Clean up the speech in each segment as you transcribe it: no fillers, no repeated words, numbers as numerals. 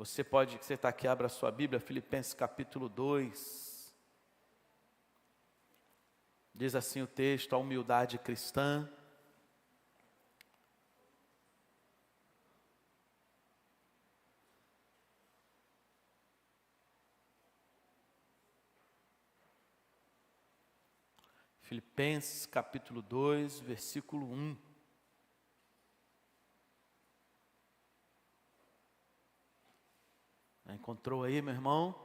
Você está aqui, abra a sua Bíblia, Filipenses capítulo 2. Diz assim o texto: a humildade cristã. Filipenses capítulo 2, versículo 1. Encontrou aí, meu irmão?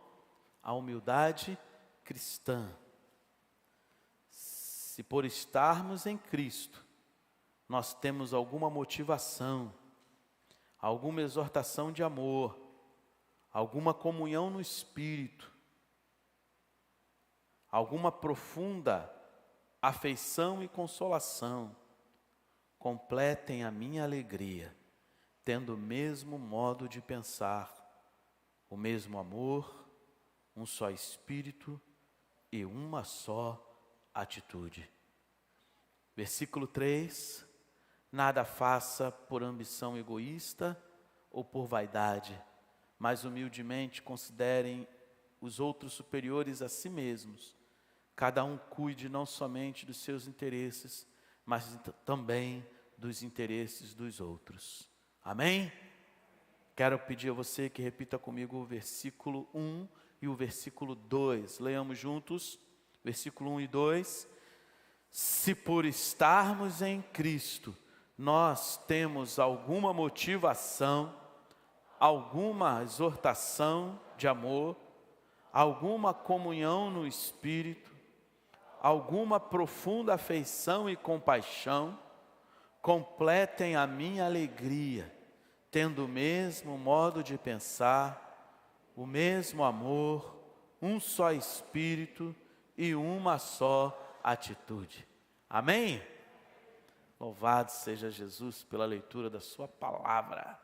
A humildade cristã. Se por estarmos em Cristo, nós temos alguma motivação, alguma exortação de amor, alguma comunhão no Espírito, alguma profunda afeição e consolação, completem a minha alegria, tendo o mesmo modo de pensar, o mesmo amor, um só Espírito e uma só atitude. Versículo 3: nada faça por ambição egoísta ou por vaidade, mas humildemente considerem os outros superiores a si mesmos. Cada um cuide não somente dos seus interesses, mas também dos interesses dos outros. Amém? Quero pedir a você que repita comigo o versículo 1 e o versículo 2. Leamos juntos, versículo 1 e 2. Se por estarmos em Cristo, nós temos alguma motivação, alguma exortação de amor, alguma comunhão no Espírito, alguma profunda afeição e compaixão, completem a minha alegria, tendo o mesmo modo de pensar, o mesmo amor, um só Espírito e uma só atitude. Amém? Louvado seja Jesus pela leitura da sua palavra.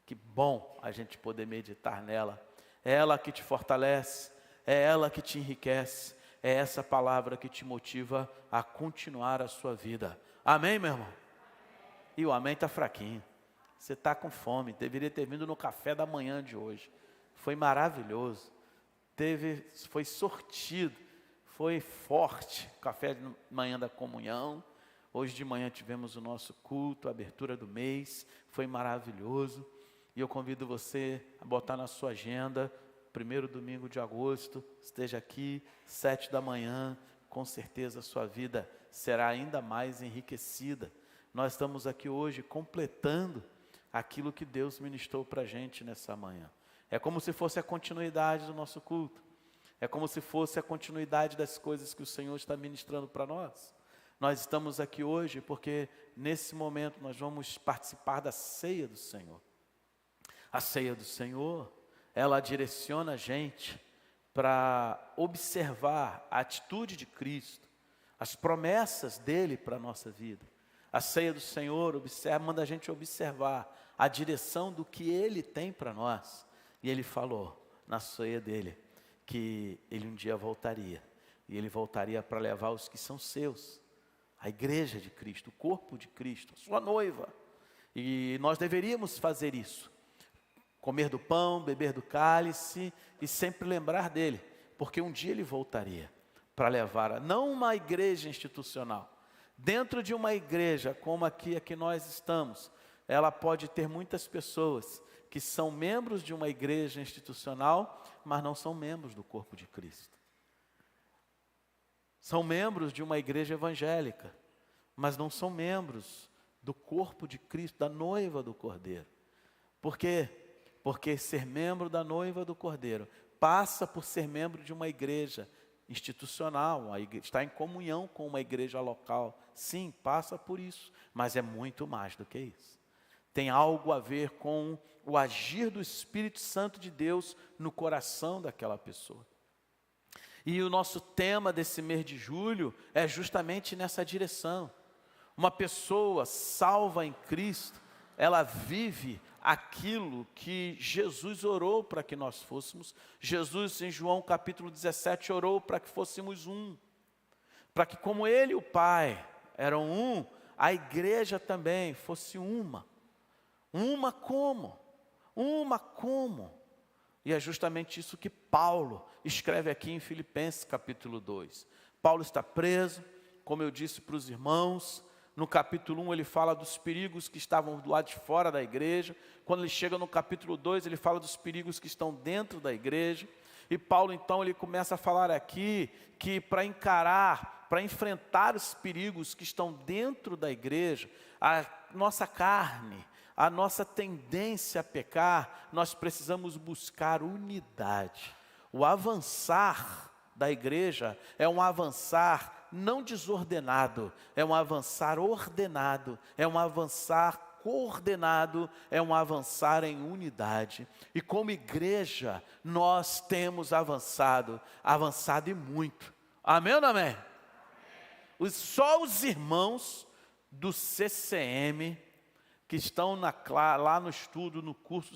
Que bom a gente poder meditar nela. É ela que te fortalece, é ela que te enriquece, é essa palavra que te motiva a continuar a sua vida. Amém, meu irmão? E o amém está fraquinho. Você está com fome, deveria ter vindo no café da manhã de hoje. Foi maravilhoso, foi sortido, foi forte o café de manhã da comunhão. Hoje de manhã tivemos o nosso culto, a abertura do mês, foi maravilhoso. E eu convido você a botar na sua agenda, primeiro domingo de agosto, esteja aqui, 7 da manhã, com certeza a sua vida será ainda mais enriquecida. Nós estamos aqui hoje completando aquilo que Deus ministrou para a gente nessa manhã. É como se fosse a continuidade do nosso culto. É como se fosse a continuidade das coisas que o Senhor está ministrando para nós. Nós estamos aqui hoje porque nesse momento nós vamos participar da ceia do Senhor. A ceia do Senhor, ela direciona a gente para observar a atitude de Cristo, as promessas dele para a nossa vida. A ceia do Senhor manda a gente observar a direção do que Ele tem para nós. E Ele falou na ceia dele que Ele um dia voltaria. E Ele voltaria para levar os que são seus, a igreja de Cristo, o corpo de Cristo, a sua noiva. E nós deveríamos fazer isso. Comer do pão, beber do cálice e sempre lembrar dele. Porque um dia Ele voltaria para levar não uma igreja institucional. Dentro de uma igreja como aqui nós estamos, ela pode ter muitas pessoas que são membros de uma igreja institucional, mas não são membros do corpo de Cristo. São membros de uma igreja evangélica, mas não são membros do corpo de Cristo, da noiva do Cordeiro. Por quê? Porque ser membro da noiva do Cordeiro passa por ser membro de uma igreja institucional, está em comunhão com uma igreja local. Sim, passa por isso, mas é muito mais do que isso. Tem algo a ver com o agir do Espírito Santo de Deus no coração daquela pessoa. E o nosso tema desse mês de julho é justamente nessa direção. Uma pessoa salva em Cristo, ela vive aquilo que Jesus orou para que nós fôssemos. Jesus, em João capítulo 17, orou para que fôssemos um. Para que como Ele e o Pai eram um, a igreja também fosse uma. Uma como? Uma como? E é justamente isso que Paulo escreve aqui em Filipenses capítulo 2. Paulo está preso, como eu disse para os irmãos. No capítulo 1 ele fala dos perigos que estavam do lado de fora da igreja. Quando ele chega no capítulo 2 ele fala dos perigos que estão dentro da igreja. E Paulo então ele começa a falar aqui que para enfrentar os perigos que estão dentro da igreja, a nossa carne, a nossa tendência a pecar, nós precisamos buscar unidade. O avançar da igreja é um avançar não desordenado, é um avançar ordenado, é um avançar coordenado, é um avançar em unidade. E como igreja, nós temos avançado e muito. Amém ou não amém? Só os irmãos do CCM, que estão lá no estudo, no curso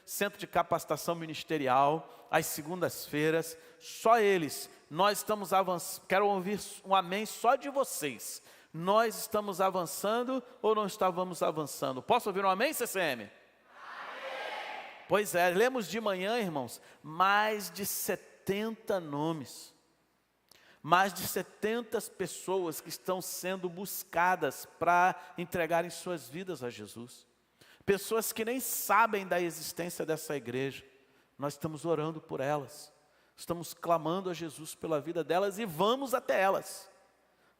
Centro de Capacitação Ministerial, às segundas-feiras, só eles, nós estamos avançando. Quero ouvir um amém só de vocês. Nós estamos avançando ou não estávamos avançando? Posso ouvir um amém, CCM? Amém. Pois é, lemos de manhã, irmãos, mais de 70 nomes. Mais de 70 pessoas que estão sendo buscadas para entregarem suas vidas a Jesus. Pessoas que nem sabem da existência dessa igreja. Nós estamos orando por elas. Estamos clamando a Jesus pela vida delas e vamos até elas.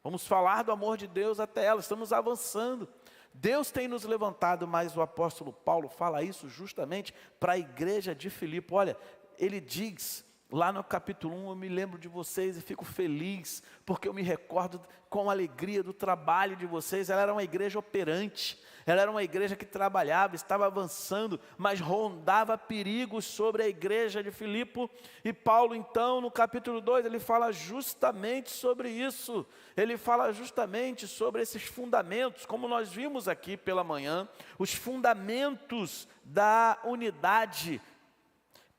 Vamos falar do amor de Deus até elas. Estamos avançando. Deus tem nos levantado, mas o apóstolo Paulo fala isso justamente para a igreja de Filipe. Olha, ele diz lá no capítulo 1, eu me lembro de vocês e fico feliz, porque eu me recordo com alegria do trabalho de vocês. Ela era uma igreja operante, ela era uma igreja que trabalhava, estava avançando, mas rondava perigos sobre a igreja de Filipe. E Paulo então, no capítulo 2, ele fala justamente sobre isso. Ele fala justamente sobre esses fundamentos, como nós vimos aqui pela manhã, os fundamentos da unidade.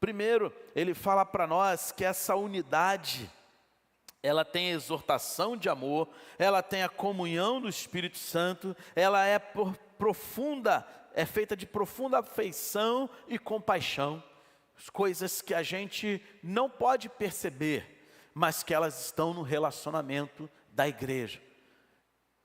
Primeiro, ele fala para nós que essa unidade, ela tem a exortação de amor, ela tem a comunhão do Espírito Santo, ela é feita de profunda afeição e compaixão. Coisas que a gente não pode perceber, mas que elas estão no relacionamento da igreja.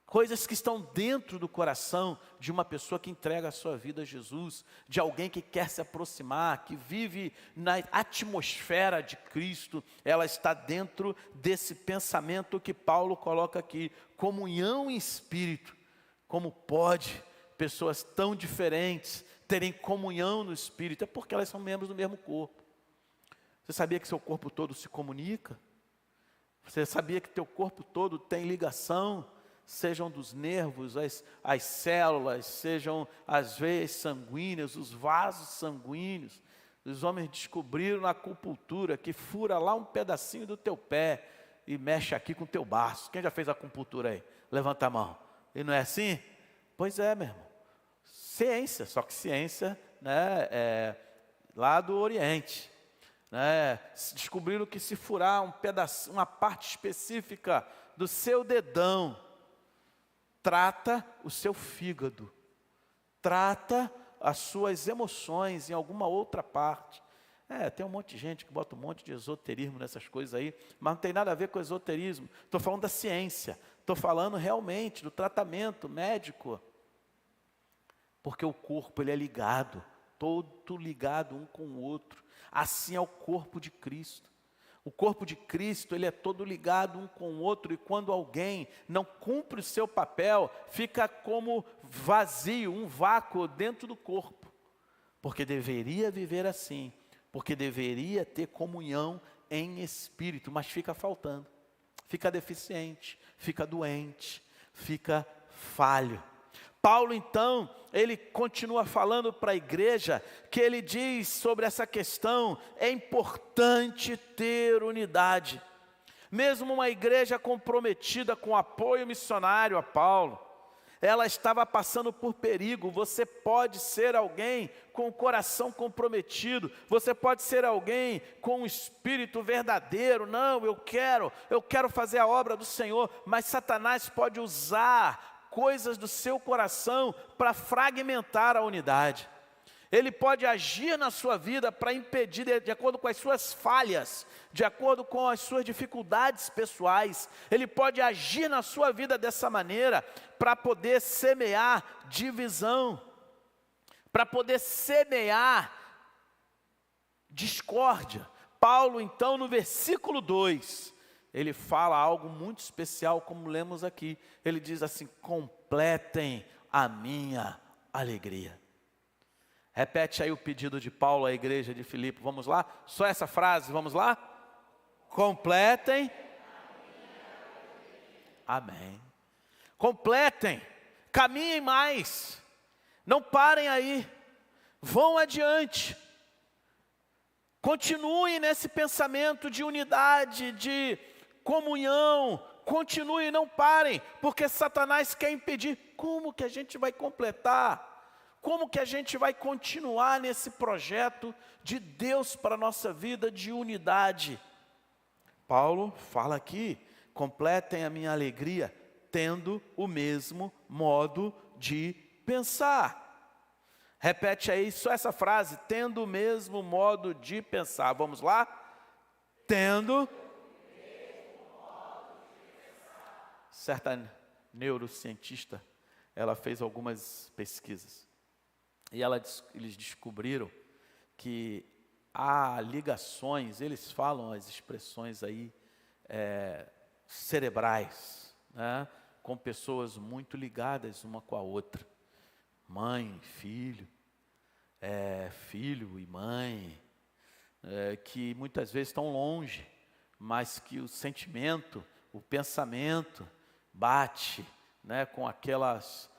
Coisas que estão dentro do coração de uma pessoa que entrega a sua vida a Jesus, de alguém que quer se aproximar, que vive na atmosfera de Cristo. Ela está dentro desse pensamento que Paulo coloca aqui, comunhão em espírito. Como pode pessoas tão diferentes terem comunhão no espírito? É porque elas são membros do mesmo corpo. Você sabia que seu corpo todo se comunica? Você sabia que teu corpo todo tem ligação? Sejam dos nervos, as células, sejam as veias sanguíneas, os vasos sanguíneos. Os homens descobriram na acupuntura que fura lá um pedacinho do teu pé e mexe aqui com o teu baço. Quem já fez acupuntura aí? Levanta a mão. E não é assim? Pois é, meu irmão. Ciência, só que ciência, né, lá do Oriente. Né? Descobriram que se furar um pedaço, uma parte específica do seu dedão, trata o seu fígado, trata as suas emoções em alguma outra parte. Tem um monte de gente que bota um monte de esoterismo nessas coisas aí, mas não tem nada a ver com esoterismo. Estou falando da ciência, estou falando realmente do tratamento médico. Porque o corpo ele é ligado, todo ligado um com o outro. Assim é o corpo de Cristo. O corpo de Cristo, ele é todo ligado um com o outro, e quando alguém não cumpre o seu papel, fica como vazio, um vácuo dentro do corpo. Porque deveria viver assim, porque deveria ter comunhão em espírito, mas fica faltando, fica deficiente, fica doente, fica falho. Paulo, então, ele continua falando para a igreja, que ele diz sobre essa questão, é importante ter unidade. Mesmo uma igreja comprometida com apoio missionário a Paulo, ela estava passando por perigo. Você pode ser alguém com o coração comprometido, você pode ser alguém com um espírito verdadeiro. Não, eu quero fazer a obra do Senhor, mas Satanás pode usar coisas do seu coração para fragmentar a unidade. Ele pode agir na sua vida para impedir, de acordo com as suas falhas, de acordo com as suas dificuldades pessoais. Ele pode agir na sua vida dessa maneira para poder semear divisão, para poder semear discórdia. Paulo, então, no versículo 2, ele fala algo muito especial, como lemos aqui. Ele diz assim: completem a minha alegria. Repete aí o pedido de Paulo à igreja de Filipe. Vamos lá? Só essa frase, vamos lá? Completem. Amém. Completem. Caminhem mais. Não parem aí. Vão adiante. Continuem nesse pensamento de unidade, de comunhão. Continuem, não parem, porque Satanás quer impedir. Como que a gente vai completar? Como que a gente vai continuar nesse projeto de Deus para a nossa vida de unidade? Paulo fala aqui: completem a minha alegria, tendo o mesmo modo de pensar. Repete aí só essa frase: tendo o mesmo modo de pensar. Vamos lá? Tendo o mesmo modo de pensar. Certa neurocientista, ela fez algumas pesquisas. E eles descobriram que há ligações, eles falam as expressões aí cerebrais, né, com pessoas muito ligadas uma com a outra. Mãe, filho, filho e mãe, que muitas vezes estão longe, mas que o sentimento, o pensamento bate, né, com aquelas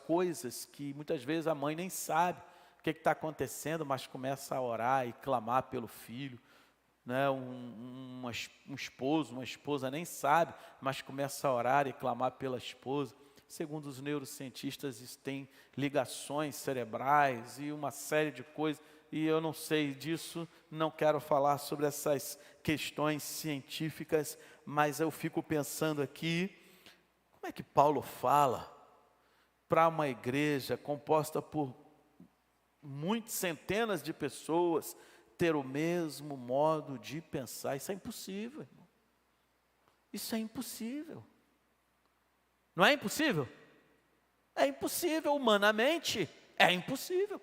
coisas que muitas vezes a mãe nem sabe o que está acontecendo, mas começa a orar e clamar pelo filho, né? Um esposo, uma esposa nem sabe, mas começa a orar e clamar pela esposa. Segundo os neurocientistas, isso tem ligações cerebrais e uma série de coisas, e eu não sei disso, não quero falar sobre essas questões científicas, mas eu fico pensando aqui, como é que Paulo fala para uma igreja composta por muitas centenas de pessoas ter o mesmo modo de pensar? Isso é impossível, irmão. Isso é impossível. Não é impossível? É impossível, humanamente é impossível.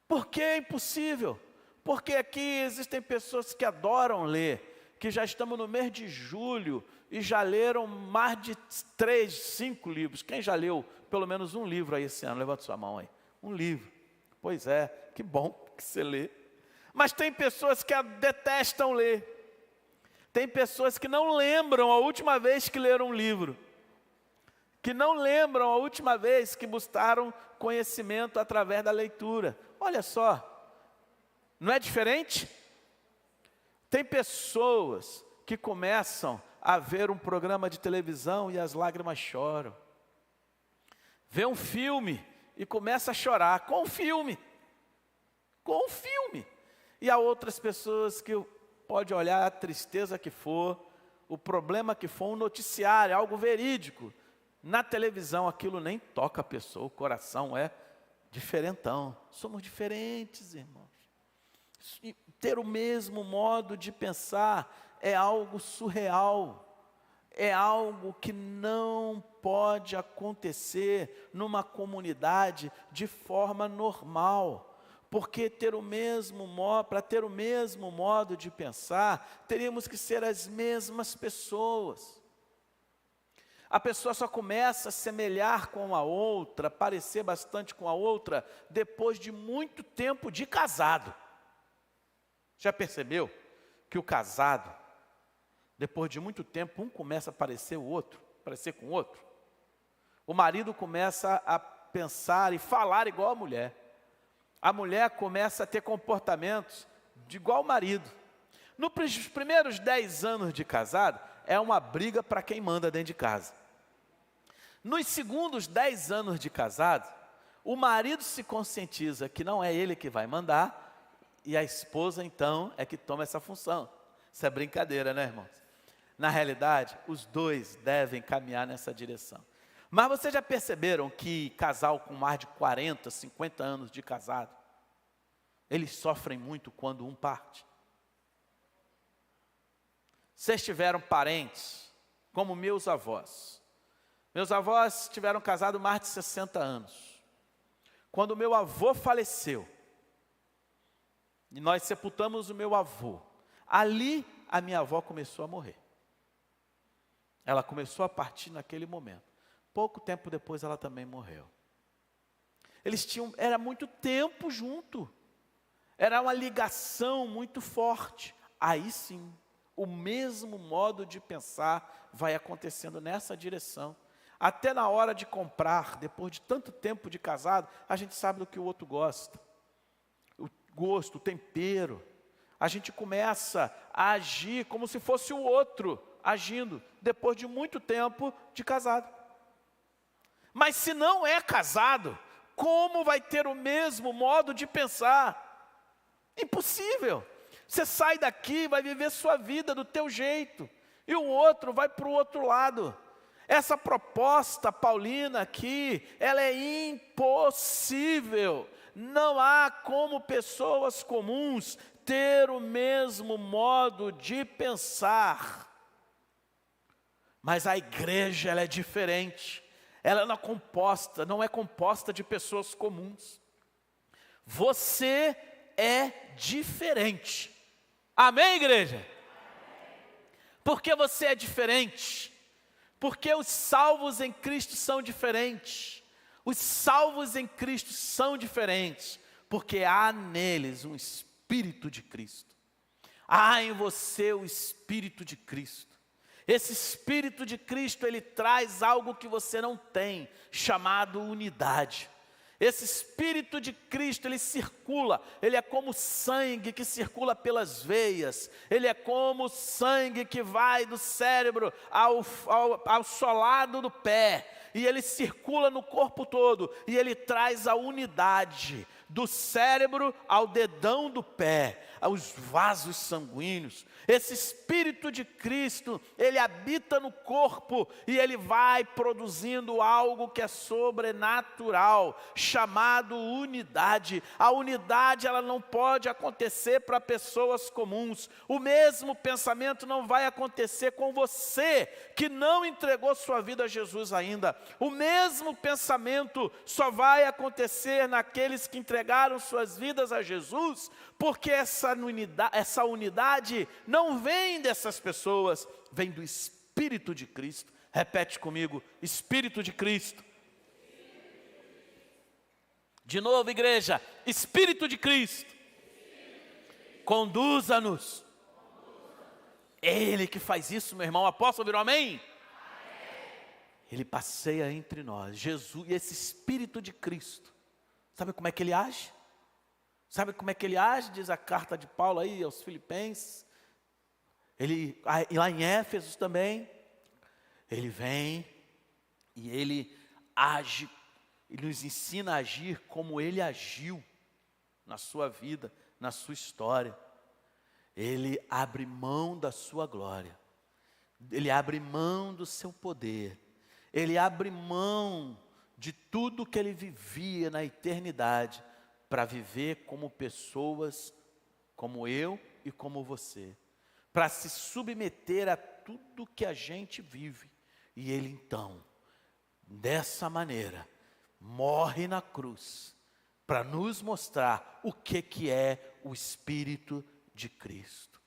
Por que é impossível? Porque aqui existem pessoas que adoram ler, que já estamos no mês de julho e já leram mais de 3, 5 livros. Quem já leu pelo menos um livro aí esse ano? Levanta sua mão aí. Um livro. Pois é, que bom que você lê. Mas tem pessoas que detestam ler. Tem pessoas que não lembram a última vez que leram um livro. Que não lembram a última vez que buscaram conhecimento através da leitura. Olha só, não é diferente? Tem pessoas que começam a ver um programa de televisão e as lágrimas choram. Vê um filme e começa a chorar com o filme. Com o filme. E há outras pessoas que pode olhar a tristeza que for, o problema que for, um noticiário, algo verídico. Na televisão aquilo nem toca a pessoa, o coração é diferentão. Somos diferentes, irmãos. E ter o mesmo modo de pensar é algo surreal. É algo que não pode acontecer numa comunidade de forma normal. Porque para ter o mesmo modo de pensar, teríamos que ser as mesmas pessoas. A pessoa só começa a semelhar com a outra, parecer bastante com a outra, depois de muito tempo de casado. Já percebeu que o casado, depois de muito tempo, um começa a parecer com o outro? O marido começa a pensar e falar igual a mulher. A mulher começa a ter comportamentos de igual ao marido. Nos primeiros 10 anos de casado, é uma briga para quem manda dentro de casa. Nos segundos 10 anos de casado, o marido se conscientiza que não é ele que vai mandar, e a esposa então é que toma essa função. Isso é brincadeira, né, irmãos? Na realidade, os dois devem caminhar nessa direção. Mas vocês já perceberam que casal com mais de 40, 50 anos de casado, eles sofrem muito quando um parte? Vocês tiveram parentes, como meus avós. Meus avós tiveram casado mais de 60 anos. Quando meu avô faleceu, e nós sepultamos o meu avô, ali a minha avó começou a morrer. Ela começou a partir naquele momento. Pouco tempo depois ela também morreu. Era muito tempo junto. Era uma ligação muito forte. Aí sim, o mesmo modo de pensar vai acontecendo nessa direção. Até na hora de comprar, depois de tanto tempo de casado, a gente sabe do que o outro gosta. O gosto, o tempero. A gente começa a agir como se fosse o outro agindo, depois de muito tempo de casado. Mas se não é casado, como vai ter o mesmo modo de pensar? Impossível. Você sai daqui, vai viver sua vida do teu jeito, e o outro vai para o outro lado. Essa proposta paulina aqui, ela é impossível. Não há como pessoas comuns ter o mesmo modo de pensar. Mas a igreja, ela é diferente. Ela não é composta de pessoas comuns. Você é diferente. Amém, igreja? Por que você é diferente? Porque os salvos em Cristo são diferentes. Os salvos em Cristo são diferentes, porque há neles um Espírito de Cristo. Há em você o Espírito de Cristo. Esse Espírito de Cristo, ele traz algo que você não tem, chamado unidade. Esse Espírito de Cristo, ele circula, ele é como sangue que circula pelas veias, ele é como sangue que vai do cérebro ao solado do pé, e ele circula no corpo todo, e ele traz a unidade do cérebro ao dedão do pé, aos vasos sanguíneos. Esse Espírito de Cristo, ele habita no corpo e ele vai produzindo algo que é sobrenatural, chamado unidade. A unidade, ela não pode acontecer para pessoas comuns. O mesmo pensamento não vai acontecer com você que não entregou sua vida a Jesus ainda. O mesmo pensamento só vai acontecer naqueles que entregaram suas vidas a Jesus, porque essa unidade não vem dessas pessoas, vem do Espírito de Cristo. Repete comigo: Espírito de Cristo. De novo, igreja: Espírito de Cristo. Conduza-nos. Ele que faz isso, meu irmão. Apóstolo, virou amém? Ele passeia entre nós. Jesus, e esse Espírito de Cristo, sabe como é que ele age? Sabe como é que ele age? Diz a carta de Paulo aí aos Filipenses. E lá em Éfesos também. Ele vem e ele age, ele nos ensina a agir como ele agiu na sua vida, na sua história. Ele abre mão da sua glória. Ele abre mão do seu poder. Ele abre mão de tudo que ele vivia na eternidade para viver como pessoas como eu e como você, para se submeter a tudo que a gente vive. E ele então, dessa maneira, morre na cruz para nos mostrar o que é o Espírito de Cristo.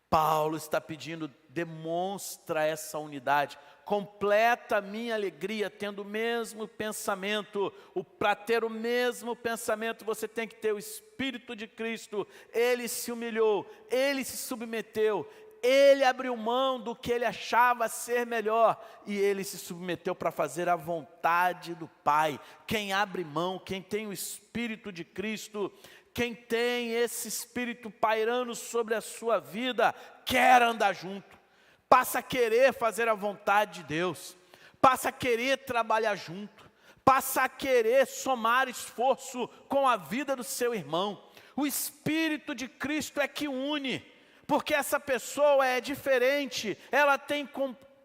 Paulo está pedindo: demonstra essa unidade, completa a minha alegria tendo o mesmo pensamento. Para ter o mesmo pensamento, você tem que ter o Espírito de Cristo. Ele se humilhou, ele se submeteu, ele abriu mão do que ele achava ser melhor, e ele se submeteu para fazer a vontade do Pai. Quem abre mão, quem tem o Espírito de Cristo, quem tem esse Espírito pairando sobre a sua vida, quer andar junto, passa a querer fazer a vontade de Deus, passa a querer trabalhar junto, passa a querer somar esforço com a vida do seu irmão. O Espírito de Cristo é que une, porque essa pessoa é diferente, ela tem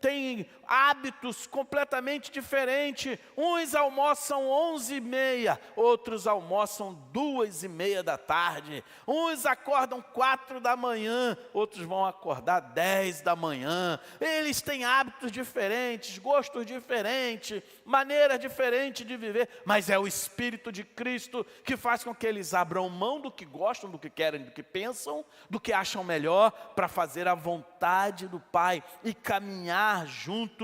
têm hábitos completamente diferentes. Uns almoçam 11h30, outros almoçam 2h30 da tarde. Uns acordam 4 da manhã, outros vão acordar 10 da manhã. Eles têm hábitos diferentes, gostos diferentes, maneiras diferentes de viver. Mas é o Espírito de Cristo que faz com que eles abram mão do que gostam, do que querem, do que pensam, do que acham melhor, para fazer a vontade do Pai e caminhar junto.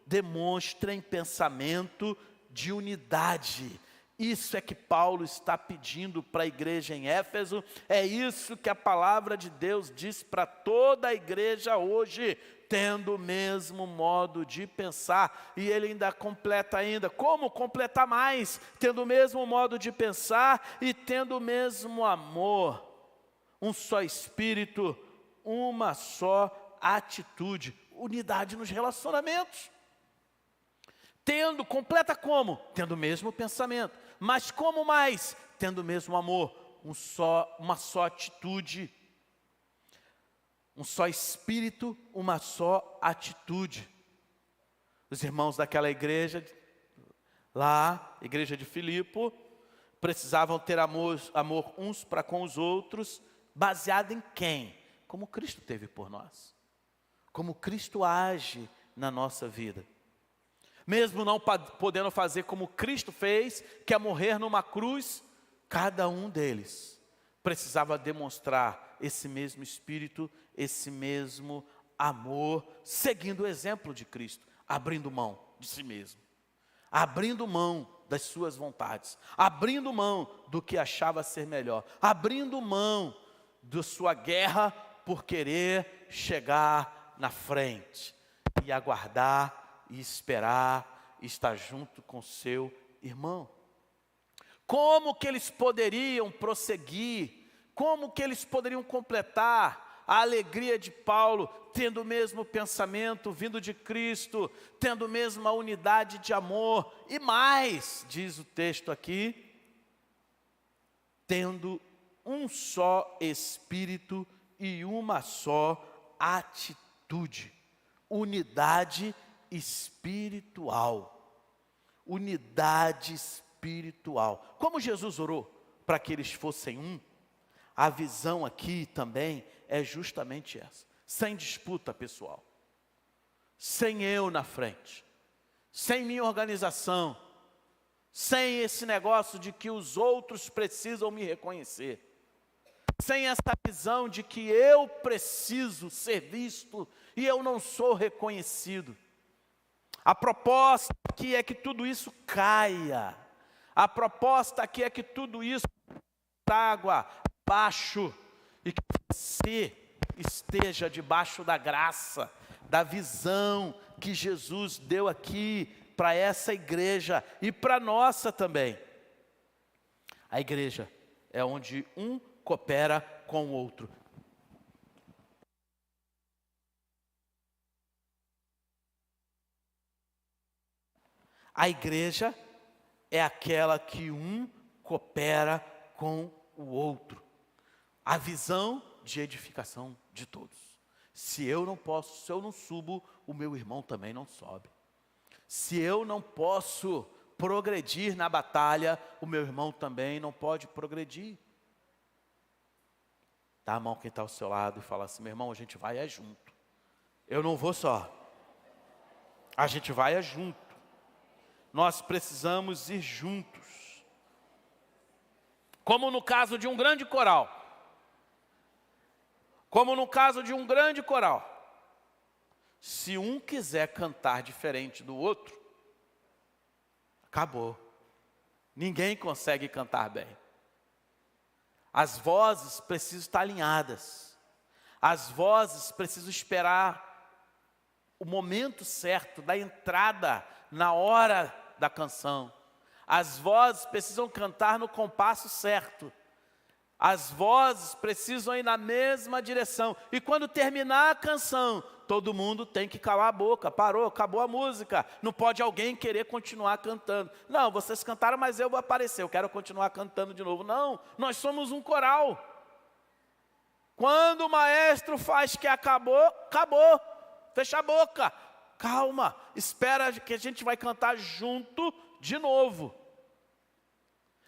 Demonstrem pensamento de unidade. Isso é que Paulo está pedindo para a igreja em Éfeso. É isso que a palavra de Deus diz para toda a igreja hoje, tendo o mesmo modo de pensar. E ele ainda completa ainda. Como completar mais? Tendo o mesmo modo de pensar e tendo o mesmo amor. Um só espírito, uma só atitude. Unidade nos relacionamentos. Completa como? Tendo o mesmo pensamento. Mas como mais? Tendo o mesmo amor. Uma só atitude. Um só espírito, uma só atitude. Os irmãos daquela igreja, lá, igreja de Filipe, precisavam ter amor uns para com os outros, baseado em quem? Como Cristo teve por nós. Como Cristo age na nossa vida. Mesmo não podendo fazer como Cristo fez, que é morrer numa cruz, cada um deles precisava demonstrar esse mesmo espírito, esse mesmo amor, seguindo o exemplo de Cristo, abrindo mão de si mesmo, abrindo mão das suas vontades, abrindo mão do que achava ser melhor, abrindo mão da sua guerra por querer chegar na frente e aguardar e esperar e estar junto com seu irmão. Como que eles poderiam prosseguir? Como que eles poderiam completar a alegria de Paulo, tendo o mesmo pensamento vindo de Cristo, tendo a mesma unidade de amor e mais, diz o texto aqui, tendo um só espírito e uma só atitude. Unidade espiritual. Unidade espiritual. Como Jesus orou para que eles fossem um, a visão aqui também é justamente essa. Sem disputa pessoal. Sem eu na frente. Sem minha organização. Sem esse negócio de que os outros precisam me reconhecer. Sem essa visão de que eu preciso ser visto e eu não sou reconhecido. A proposta aqui é que tudo isso caia. A proposta aqui é que tudo isso água abaixo e que você esteja debaixo da graça, da visão que Jesus deu aqui para essa igreja e para a nossa também. A igreja é onde um coopera com o outro. A igreja é aquela que um coopera com o outro. A visão de edificação de todos. Se eu não posso, se eu não subo, o meu irmão também não sobe. Se eu não posso progredir na batalha, o meu irmão também não pode progredir. Dá a mão quem está ao seu lado e fala assim: meu irmão, a gente vai junto. Eu não vou só. A gente vai junto. Nós precisamos ir juntos. Como no caso de um grande coral. Como no caso de um grande coral. Se um quiser cantar diferente do outro, acabou. Ninguém consegue cantar bem. As vozes precisam estar alinhadas. As vozes precisam esperar o momento certo da entrada na hora da canção. As vozes precisam cantar no compasso certo. As vozes precisam ir na mesma direção. E quando terminar a canção, todo mundo tem que calar a boca. Parou, acabou a música. Não pode alguém querer continuar cantando. Não, vocês cantaram, mas eu vou aparecer. Eu quero continuar cantando de novo. Não, nós somos um coral. Quando o maestro faz que acabou, acabou. Fecha a boca. calma, espera que a gente vai cantar junto de novo.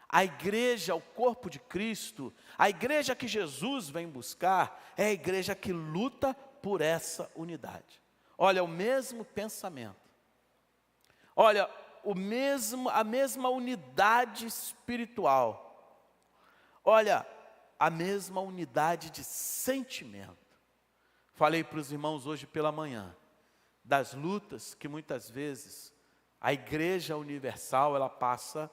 A igreja, o corpo de Cristo, a igreja que Jesus vem buscar, é a igreja que luta por essa unidade. Olha, o mesmo pensamento. Olha, a mesma unidade espiritual. Olha, a mesma unidade de sentimento. Falei para os irmãos hoje pela manhã, das lutas que muitas vezes a igreja universal, ela passa,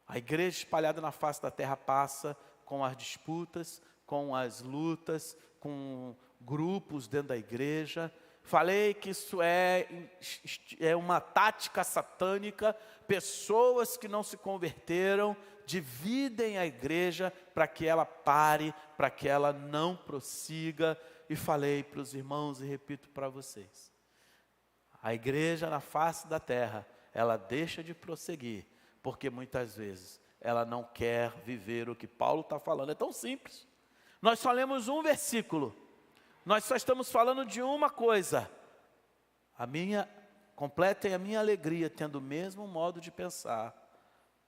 a igreja espalhada na face da terra passa com as disputas, com as lutas, com grupos dentro da igreja. Falei que isso é uma tática satânica, pessoas que não se converteram, dividem a igreja para que ela pare, para que ela não prossiga. E falei para os irmãos e repito para vocês, a igreja na face da terra, ela deixa de prosseguir, porque muitas vezes ela não quer viver o que Paulo está falando. É tão simples, nós só lemos um versículo, nós só estamos falando de uma coisa: completem a minha alegria, tendo o mesmo modo de pensar,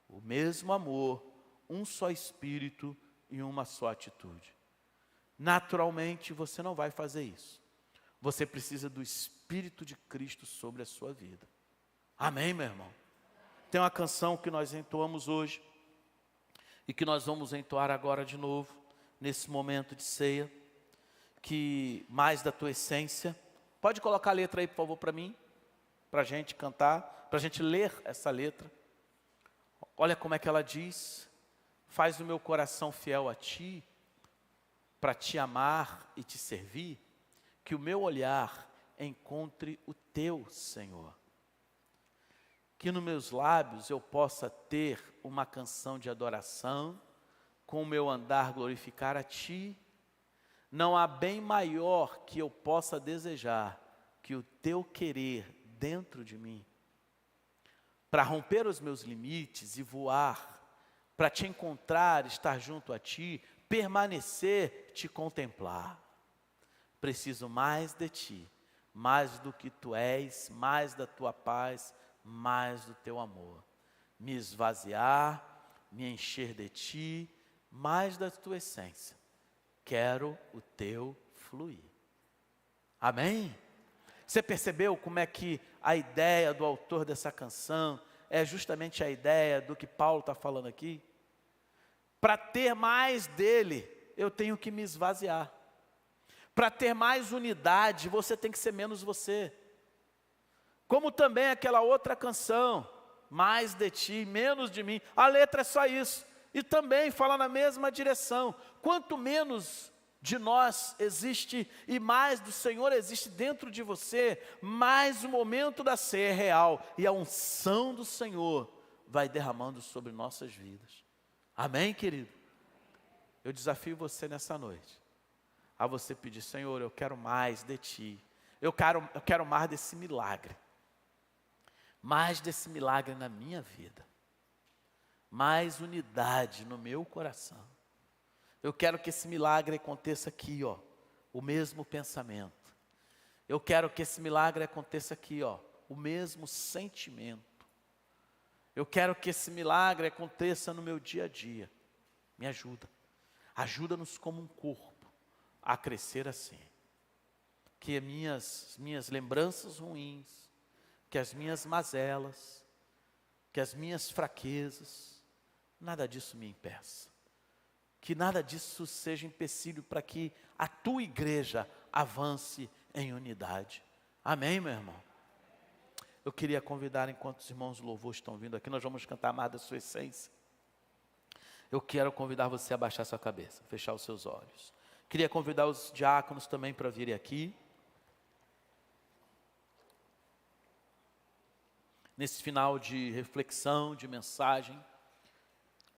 o mesmo amor, um só espírito e uma só atitude. Naturalmente você não vai fazer isso. Você precisa do Espírito de Cristo sobre a sua vida. Amém, meu irmão? Tem uma canção que nós entoamos hoje e que nós vamos entoar agora de novo, nesse momento de ceia, que mais da tua essência. Pode colocar a letra aí, por favor, para mim, para a gente cantar, para a gente ler essa letra. Olha como é que ela diz: faz o meu coração fiel a ti, para te amar e te servir, que o meu olhar encontre o teu Senhor. Que nos meus lábios eu possa ter uma canção de adoração, com o meu andar glorificar a ti. Não há bem maior que eu possa desejar que o teu querer dentro de mim, para romper os meus limites e voar, para te encontrar, estar junto a ti, permanecer, te contemplar. Preciso mais de ti, mais do que tu és, mais da tua paz, mais do teu amor. Me esvaziar, me encher de ti, mais da tua essência. Quero o teu fluir. Amém? Você percebeu como é que a ideia do autor dessa canção é justamente a ideia do que Paulo está falando aqui? Para ter mais dele, eu tenho que me esvaziar. Para ter mais unidade, você tem que ser menos você. Como também aquela outra canção, mais de ti, menos de mim. A letra é só isso. E também fala na mesma direção. Quanto menos de nós existe e mais do Senhor existe dentro de você, mais o momento da ceia é real. E a unção do Senhor vai derramando sobre nossas vidas. Amém, querido? Eu desafio você nessa noite a você pedir: Senhor, eu quero mais de ti. Eu quero mais desse milagre. Mais desse milagre na minha vida. Mais unidade no meu coração. Eu quero que esse milagre aconteça aqui, ó, o mesmo pensamento. Eu quero que esse milagre aconteça aqui, ó, o mesmo sentimento. Eu quero que esse milagre aconteça no meu dia a dia. Me ajuda. Ajuda-nos como um corpo a crescer assim. Que as minhas lembranças ruins, que as minhas mazelas, que as minhas fraquezas, nada disso me impeça. Que nada disso seja empecilho para que a tua igreja avance em unidade. Amém, meu irmão? Eu queria convidar, enquanto os irmãos do louvor estão vindo aqui, nós vamos cantar mais da sua essência. Eu quero convidar você a baixar sua cabeça, fechar os seus olhos. Queria convidar os diáconos também para virem aqui. Nesse final de reflexão, de mensagem,